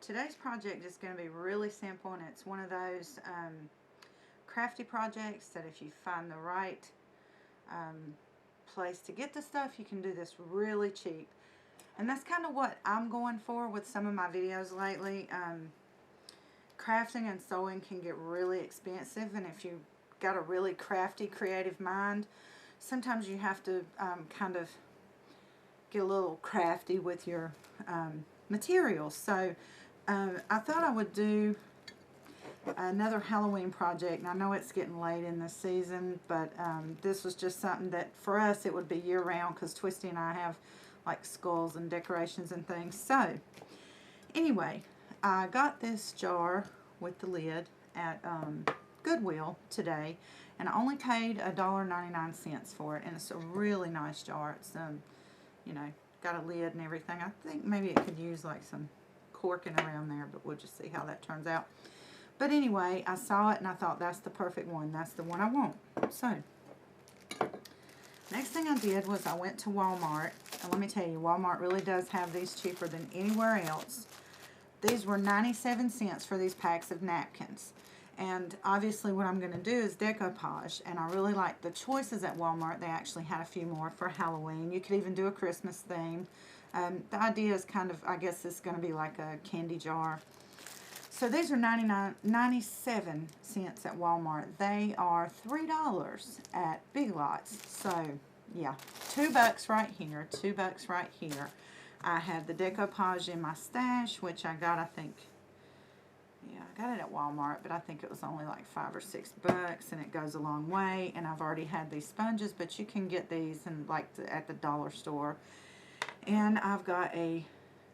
Today's project is going to be really simple, and it's one of those crafty projects that if you find the right place to get the stuff, you can do this really cheap. And that's kind of what I'm going for with some of my videos lately. Crafting and sewing can get really expensive, and if you've got a really crafty, creative mind, sometimes you have to kind of get a little crafty with your materials. So I thought I would do another Halloween project, and I know it's getting late in the season, but this was just something that for us it would be year round, because Twisty and I have like skulls and decorations and things. So anyway, I got this jar with the lid at Goodwill today, and I only paid $1.99 for it, and it's a really nice jar. It's you know, got a lid and everything. I think maybe it could use like some corking around there, but we'll just see how that turns out. But anyway, I saw it and I thought that's the perfect one. That's the one I want. So next thing I did was I went to Walmart, and let me tell you, Walmart really does have these cheaper than anywhere else. These were 97 cents for these packs of napkins. And obviously what I'm going to do is Decopage, and I really like the choices at Walmart. They actually had a few more for Halloween. You could even do a Christmas theme. The idea is kind of, I guess it's going to be like a candy jar. So these are 97 cents at Walmart. They are $3 at Big Lots. So yeah, $2 right here, $2 right here. I have the Decopage in my stash, which I got, I think, yeah, I got it at Walmart, but I think it was only like $5 or $6, and it goes a long way. And I've already had these sponges, but you can get these in at the dollar store. And I've got a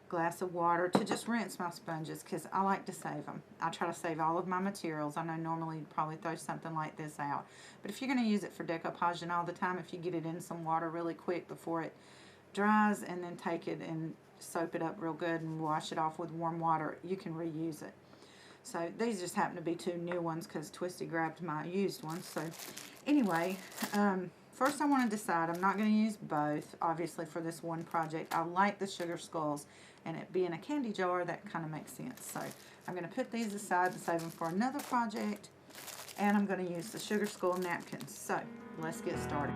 glass of water to just rinse my sponges, because I like to save them. I try to save all of my materials. I know normally you'd probably throw something like this out, but if you're going to use it for decoupaging all the time, if you get it in some water really quick before it dries, and then take it and soap it up real good and wash it off with warm water, you can reuse it. So these just happen to be two new ones because Twisty grabbed my used ones. So anyway, first I want to decide, I'm not going to use both, obviously, for this one project. I like the sugar skulls, and it being a candy jar, that kind of makes sense. So I'm going to put these aside and save them for another project, and I'm going to use the sugar skull napkins. So let's get started.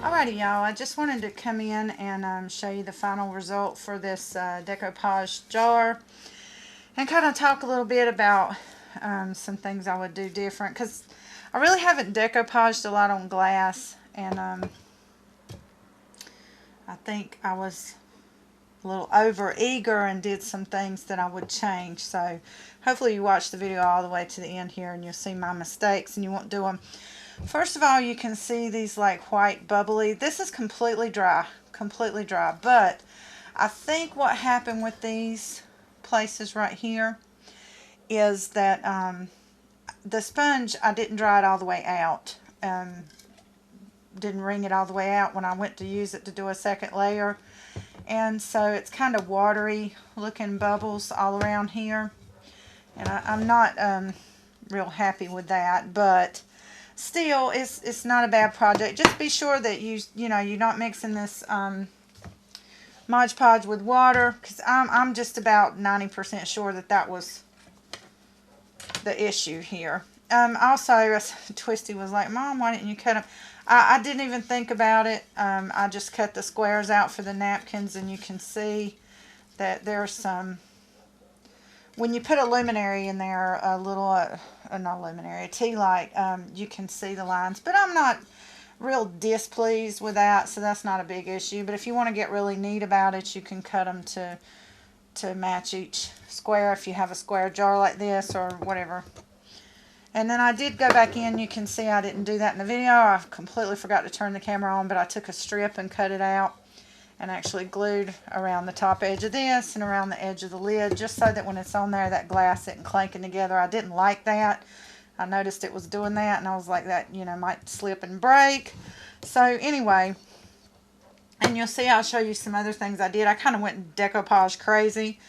Alrighty, y'all, I just wanted to come in and show you the final result for this decoupage jar, and kind of talk a little bit about some things I would do different, because I really haven't decoupaged a lot on glass, and I think I was a little over eager and did some things that I would change. So hopefully you watch the video all the way to the end here, and you'll see my mistakes and you won't do them. First of all, you can see these like white bubbly. This is completely dry, but I think what happened with these places right here is that the sponge, I didn't dry it all the way out. Didn't wring it all the way out when I went to use it to do a second layer. And so it's kind of watery looking bubbles all around here. And I'm not real happy with that, but still, it's not a bad project. Just be sure that you know, you're not mixing this Mod Podge with water, because I'm just about 90% sure that that was the issue here. Also, Twisty was like, Mom, why didn't you cut them? I didn't even think about it. I just cut the squares out for the napkins, and you can see that there's some, when you put a luminary in there, a little, not luminary, a tea light, you can see the lines. But I'm not real displeased with that, so that's not a big issue. But if you want to get really neat about it, you can cut them to match each square if you have a square jar like this or whatever. And then I did go back in. You can see I didn't do that in the video. I completely forgot to turn the camera on, but I took a strip and cut it out and actually glued around the top edge of this and around the edge of the lid, just so that when it's on there, that glass isn't clanking together. I didn't like that. I noticed it was doing that, and I was like, that, you know, might slip and break. So anyway, and you'll see I'll show you some other things I did. I kind of went decoupage crazy.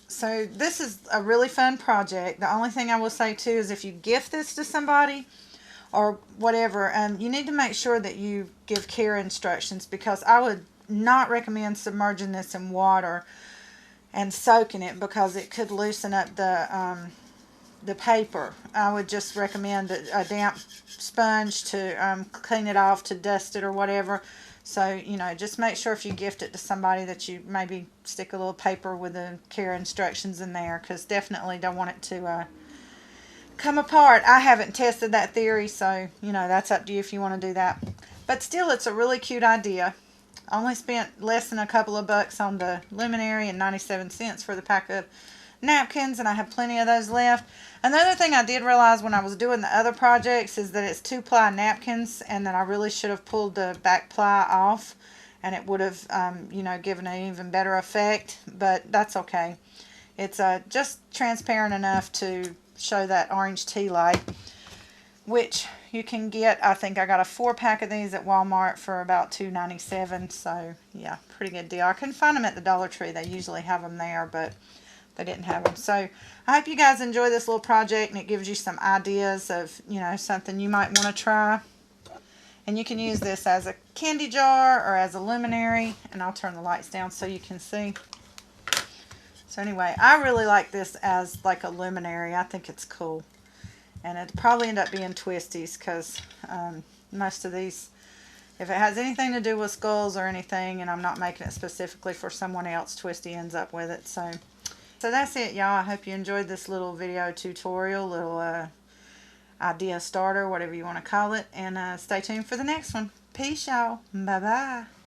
So this is a really fun project. The only thing I will say too is if you gift this to somebody or whatever, you need to make sure that you give care instructions, because I would not recommend submerging this in water and soaking it, because it could loosen up the paper. I would just recommend a damp sponge to clean it off, to dust it or whatever. So, you know, just make sure if you gift it to somebody that you maybe stick a little paper with the care instructions in there, because definitely don't want it to come apart. I haven't tested that theory, so, you know, that's up to you if you want to do that. But still, it's a really cute idea. I only spent less than a couple of bucks on the luminary and 97 cents for the pack of napkins, and I have plenty of those left. Another thing I did realize when I was doing the other projects is that it's 2-ply napkins, and that I really should have pulled the back ply off, and it would have you know, given an even better effect, but that's okay. It's just transparent enough to show that orange tea light, which you can get. I think I got a 4-pack of these at Walmart for about $2.97, so yeah, pretty good deal. I couldn't find them at the Dollar Tree. They usually have them there, but they didn't have them. So I hope you guys enjoy this little project, and it gives you some ideas of, you know, something you might want to try. And you can use this as a candy jar or as a luminary, and I'll turn the lights down so you can see. So anyway, I really like this as like a luminary. I think it's cool. And it'll probably end up being Twisties, because most of these, if it has anything to do with skulls or anything, and I'm not making it specifically for someone else, Twisty ends up with it. So that's it, y'all. I hope you enjoyed this little video tutorial, little idea starter, whatever you want to call it. And stay tuned for the next one. Peace, y'all. Bye-bye.